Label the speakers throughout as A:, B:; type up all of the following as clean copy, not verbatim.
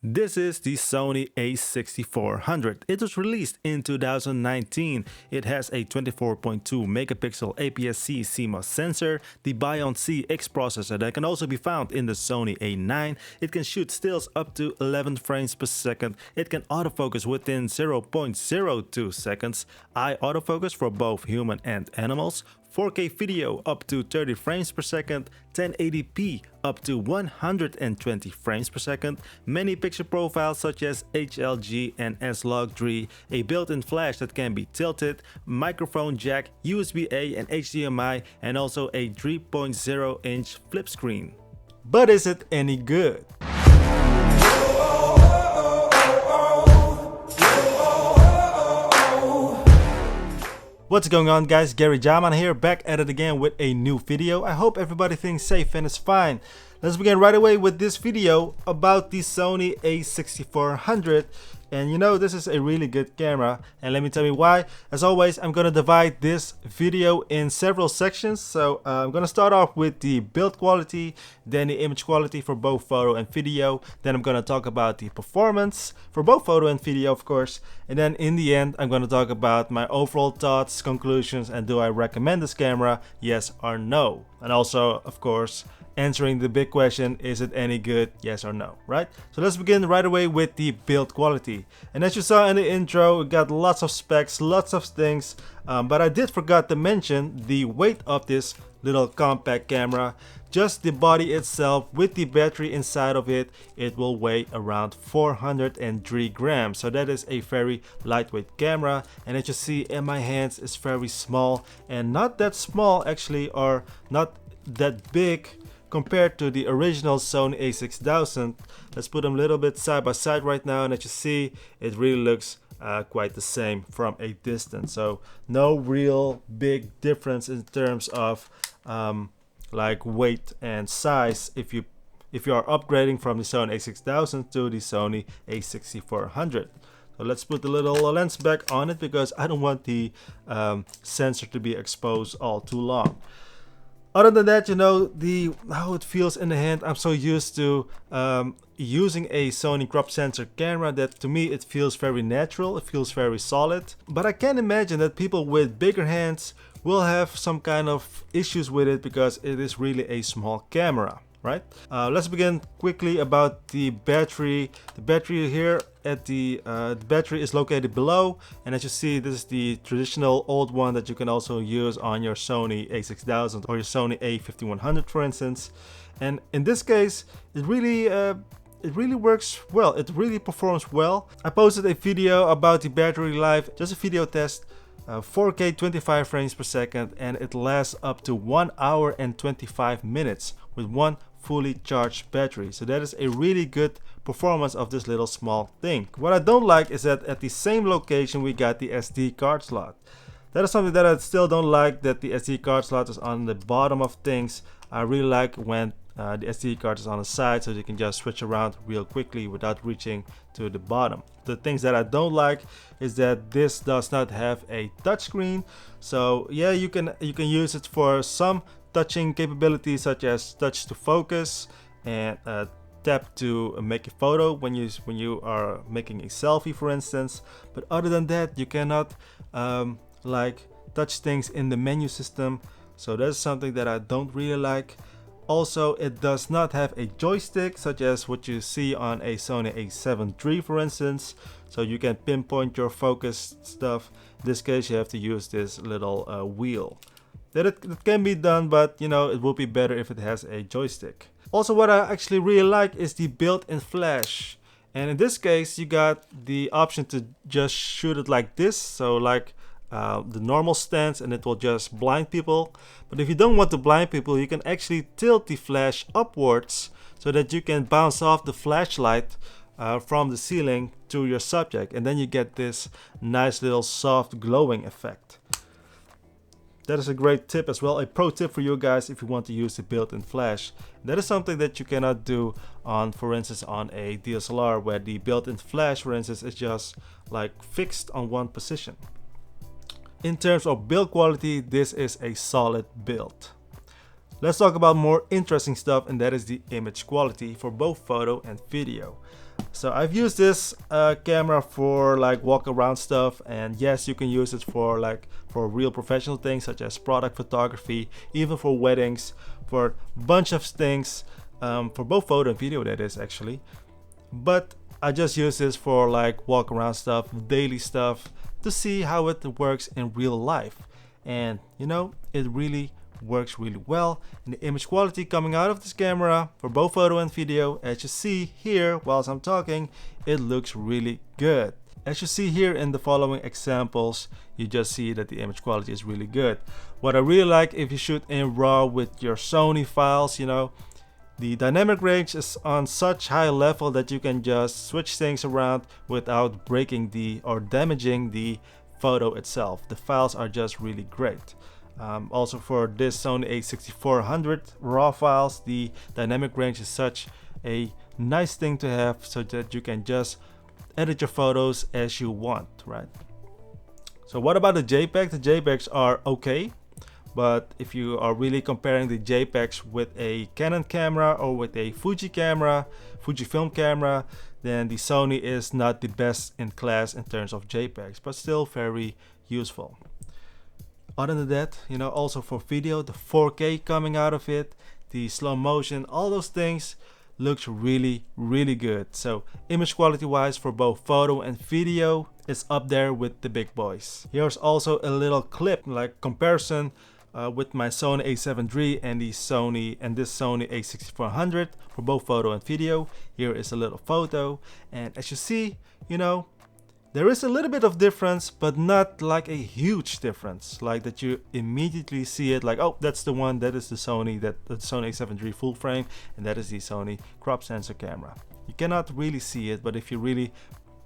A: This is the Sony A6400. It was released in 2019. It has a 24.2 megapixel APS-C CMOS sensor, the Bion CX processor that can also be found in the Sony A9. It can shoot stills up to 11 frames per second. It can autofocus within 0.02 seconds, eye autofocus for both human and animals, 4K video up to 30 frames per second, 1080p up to 120 frames per second, many picture profiles such as HLG and S-Log3, a built-in flash that can be tilted, microphone jack, USB-A and HDMI, and also a 3.0-inch flip screen. But is it any good? What's going on, guys? Gary Jaman here, back at it again with a new video. I hope everybody's safe and is fine. Let's begin right away with this video about the Sony A6400. And you know, this is a really good camera, and let me tell you why. As always, I'm gonna divide this video in several sections. So I'm gonna start off with the build quality, then the image quality for both photo and video. Then I'm gonna talk about the performance for both photo and video, of course. And then in the end, I'm gonna talk about my overall thoughts, conclusions, and do I recommend this camera, yes or no. And also, of course, answering the big question, is it any good, yes or no, right? So let's begin right away with the build quality. And as you saw in the intro, we got lots of specs, lots of things, but I did forget to mention the weight of this little compact camera. Just the body itself with the battery inside of it, it will weigh around 403 grams. So that is a very lightweight camera, and as you see in my hands, it's very small, and not that small actually, or not that big compared to the original Sony A6000. Let's put them a little bit side by side right now, and as you see, it really looks quite the same from a distance. So no real big difference in terms of like weight and size if you are upgrading from the Sony A6000 to the Sony A6400. So let's put the little lens back on it because I don't want the sensor to be exposed all too long. Other than that, you know, how it feels in the hand, I'm so used to using a Sony crop sensor camera that to me it feels very natural, it feels very solid. But I can imagine that people with bigger hands will have some kind of issues with it because it is really a small camera, right? Let's begin quickly about the battery. The battery here at the battery is located below, and as you see, this is the traditional old one that you can also use on your Sony A6000 or your Sony A5100, for instance. And in this case, it really works well. It really performs well. I posted a video about the battery life, just a video test. 4K 25 frames per second, and it lasts up to 1 hour and 25 minutes with one fully charged battery. So that is a really good performance of this little small thing. What I don't like is that at the same location we got the SD card slot. That is something that I still don't like, that the SD card slot is on the bottom of things. I really like when the SD card is on the side, so you can just switch around real quickly without reaching to the bottom. The things that I don't like is that this does not have a touchscreen. So yeah, you can use it for some touching capabilities, such as touch to focus and tap to make a photo when you are making a selfie, for instance. But other than that, you cannot like touch things in the menu system. So that's something that I don't really like. Also, it does not have a joystick such as what you see on a Sony A7 III, for instance. So you can pinpoint your focus stuff. In this case, you have to use this little wheel. It can be done, but you know, it would be better if it has a joystick. Also, what I actually really like is the built-in flash. And in this case, you got the option to just shoot it like this. So like the normal stance, and it will just blind people. But if you don't want to blind people, you can actually tilt the flash upwards so that you can bounce off the flashlight from the ceiling to your subject, and then you get this nice little soft glowing effect. That is a great tip as well, a pro tip for you guys if you want to use the built-in flash. That is something that you cannot do on, for instance, on a DSLR, where the built-in flash, for instance, is just like fixed on one position. In terms of build quality, this is a solid build. Let's talk about more interesting stuff, and that is the image quality for both photo and video. So I've used this camera for like walk around stuff, and yes, you can use it for like for real professional things such as product photography, even for weddings, for a bunch of things, for both photo and video, that is actually. But I just use this for like walk around stuff, daily stuff, to see how it works in real life. And you know, it really works really well. And the image quality coming out of this camera for both photo and video, as you see here whilst I'm talking, it looks really good. As you see here in the following examples, you just see that the image quality is really good. What I really like, if you shoot in RAW with your Sony files, you know, the dynamic range is on such high level that you can just switch things around without breaking the or damaging the photo itself. The files are just really great. Also for this Sony A6400 RAW files, the dynamic range is such a nice thing to have, so that you can just edit your photos as you want, right? So what about the JPEG? The JPEGs are okay, but if you are really comparing the JPEGs with a Canon camera or with a Fuji camera, Fujifilm camera, then the Sony is not the best in class in terms of JPEGs, but still very useful. Other than that, you know, also for video, the 4K coming out of it, the slow motion, all those things looks really good. So image quality wise for both photo and video is up there with the big boys. Here's also a little clip like comparison with my Sony A7 III and this Sony A6400 for both photo and video. Here is a little photo, and as you see, you know, there is a little bit of difference, but not like a huge difference, like that you immediately see it like, oh, that's the one, that is the Sony, the Sony A7 III full frame, and that is the Sony crop sensor camera. You cannot really see it, but if you really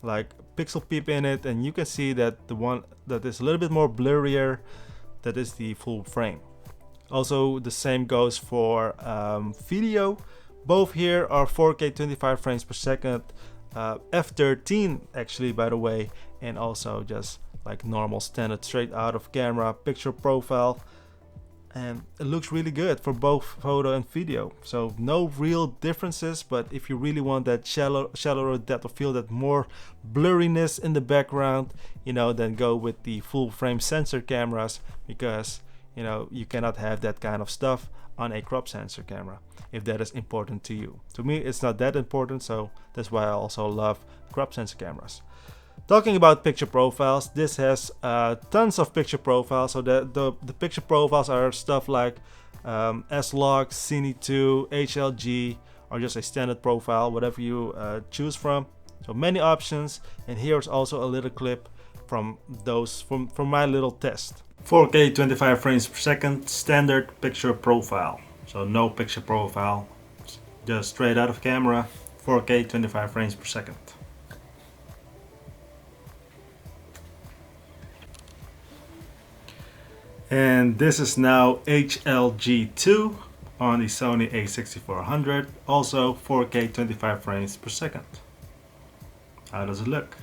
A: like pixel peep in it, and you can see that the one that is a little bit more blurrier, that is the full frame. Also the same goes for video. Both here are 4K 25 frames per second. F13 actually, by the way, and also just like normal standard straight out of camera picture profile, and it looks really good for both photo and video. So no real differences, but if you really want that shallower depth of field, that more blurriness in the background, you know, then go with the full frame sensor cameras, because you know, you cannot have that kind of stuff on a crop sensor camera if that is important to you. To me, it's not that important, so that's why I also love crop sensor cameras. Talking about picture profiles, this has tons of picture profiles. So the picture profiles are stuff like S-Log, Cine2, HLG, or just a standard profile, whatever you choose from. So many options, and here's also a little clip from those from my little test. 4K 25 frames per second standard picture profile. So no picture profile, just straight out of camera, 4K 25 frames per second. And this is now HLG2 on the Sony A6400, also 4K 25 frames per second. How does it look?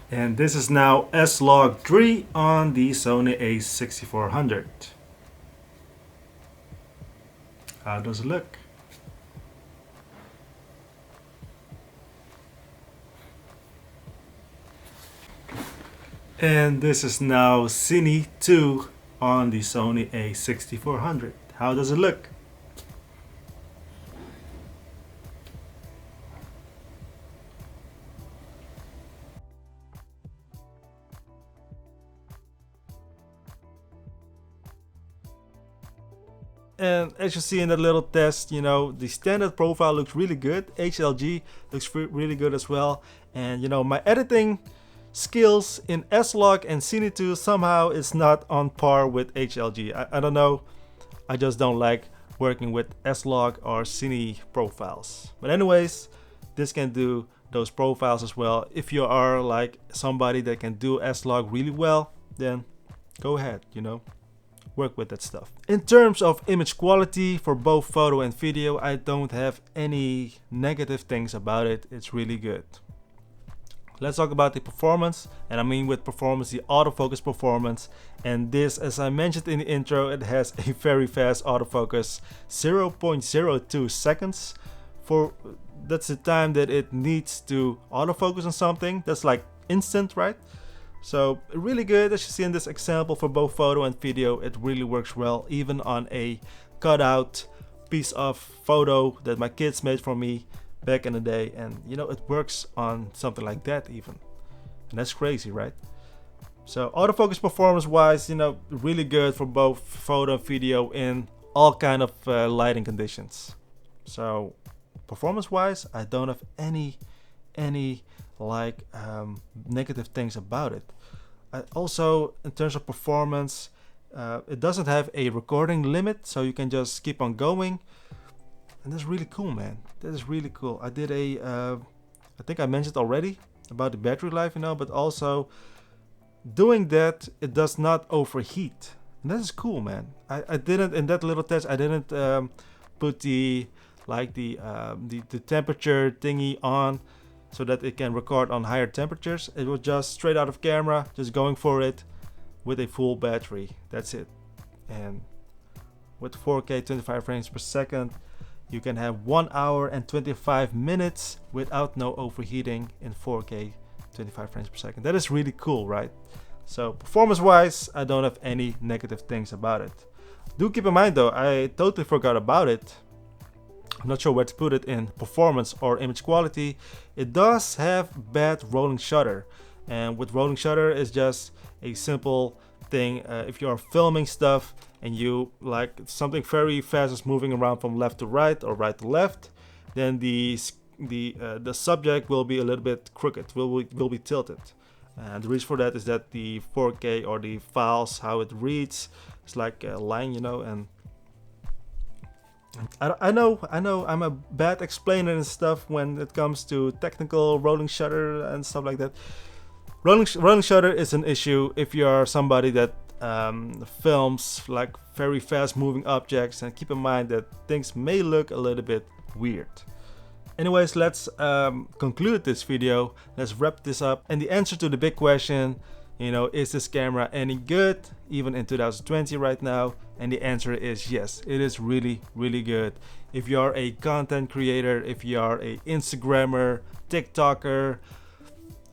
A: And this is now S-Log 3 on the Sony A6400. How does it look? And this is now Cine2 on the Sony A6400. How does it look? And as you see in that little test, you know, the standard profile looks really good. HLG looks really good as well. And you know, my editing skills in S-Log and Cine2 somehow is not on par with HLG. I don't know, I just don't like working with S-Log or Cine profiles. But anyways, this can do those profiles as well. If you are like somebody that can do S-Log really well, then go ahead, you know, work with that stuff. In terms of image quality for both photo and video, I don't have any negative things about it. It's really good. Let's talk about the performance, and I mean with performance the autofocus performance. And this, as I mentioned in the intro, it has a very fast autofocus, 0.02 seconds. That's the time that it needs to autofocus on something. That's like instant, right? So really good. As you see in this example, for both photo and video, it really works well, even on a cutout piece of photo that my kids made for me back in the day. And you know, it works on something like that even, and that's crazy, right? So autofocus performance wise, you know, really good for both photo and video in all kind of lighting conditions. So performance wise, I don't have any like negative things about it. Also, in terms of performance, it doesn't have a recording limit, so you can just keep on going, and that's really cool, man. That is really cool. I did I think I mentioned already about the battery life, you know, but also doing that, it does not overheat, and that is cool, man. I didn't, in that little test, I didn't put the temperature thingy on so that it can record on higher temperatures. It was just straight out of camera, just going for it with a full battery. That's it. And with 4K 25 frames per second, you can have 1 hour and 25 minutes without no overheating in 4K 25 frames per second. That is really cool, right? So performance wise, I don't have any negative things about it. Do keep in mind though, I totally forgot about it. I'm not sure where to put it in performance or image quality. It does have bad rolling shutter, and with rolling shutter is just a simple thing. If you are filming stuff and you like something very fast is moving around from left to right or right to left, then the subject will be a little bit crooked, will be tilted. And the reason for that is that the 4K or the files, how it reads, it's like a line, you know. And I know I'm a bad explainer and stuff when it comes to technical rolling shutter and stuff like that. Rolling shutter is an issue if you are somebody that films like very fast moving objects, and keep in mind that things may look a little bit weird. Anyways, let's conclude this video. Let's wrap this up. And the answer to the big question, you know, is this camera any good even in 2020 right now? And the answer is yes, it is really good. If you are a content creator, if you are a Instagrammer, TikToker,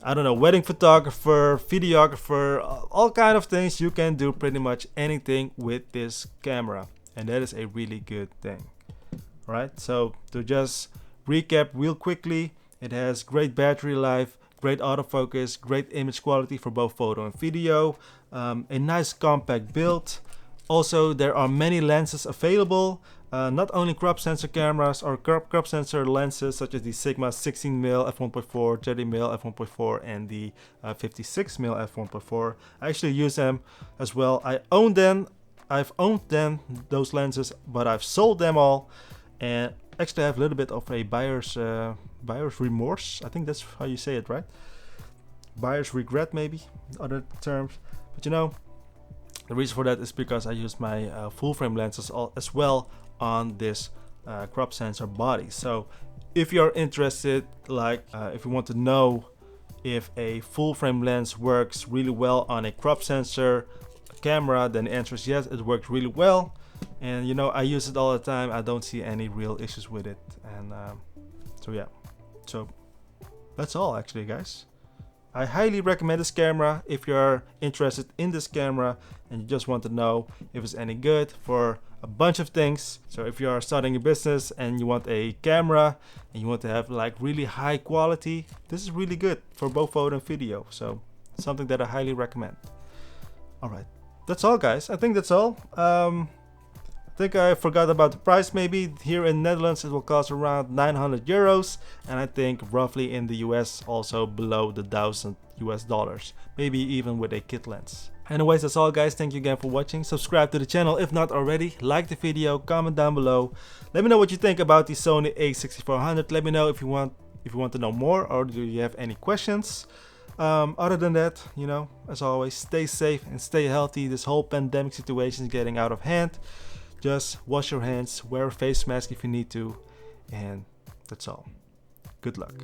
A: I don't know, wedding photographer, videographer, all kind of things, you can do pretty much anything with this camera, and that is a really good thing. Right, so to just recap real quickly, it has great battery life, great autofocus, great image quality for both photo and video, a nice compact build. Also, there are many lenses available, not only crop sensor cameras or crop sensor lenses such as the Sigma 16mm f1.4, 30mm f1.4, and the 56mm f1.4. I actually use them as well. I've owned them, those lenses, but I've sold them all, and actually I have a little bit of a buyer's remorse. I think that's how you say it, right? Buyer's regret, maybe other terms, but you know, the reason for that is because I use my full frame lenses as well on this crop sensor body. So if you're interested, like if you want to know if a full frame lens works really well on a crop sensor camera, then the answer is yes, it works really well. And you know, I use it all the time. I don't see any real issues with it. And so yeah, so that's all actually, guys. I highly recommend this camera if you're interested in this camera and you just want to know if it's any good for a bunch of things. So if you are starting a business and you want a camera and you want to have like really high quality, this is really good for both photo and video. So something that I highly recommend. All right, that's all, guys. I think that's all. I think I forgot about the price. Maybe here in Netherlands it will cost around 900 euros, and I think roughly in the US also below the $1,000 US, maybe even with a kit lens. Anyways, that's all, guys. Thank you again for watching. Subscribe to the channel if not already. Like the video, comment down below. Let me know what you think about the Sony A6400. Let me know if you want to know more, or do you have any questions. Other than that, you know, as always, stay safe and stay healthy. This whole pandemic situation is getting out of hand. Just wash your hands, wear a face mask if you need to, and that's all. Good luck.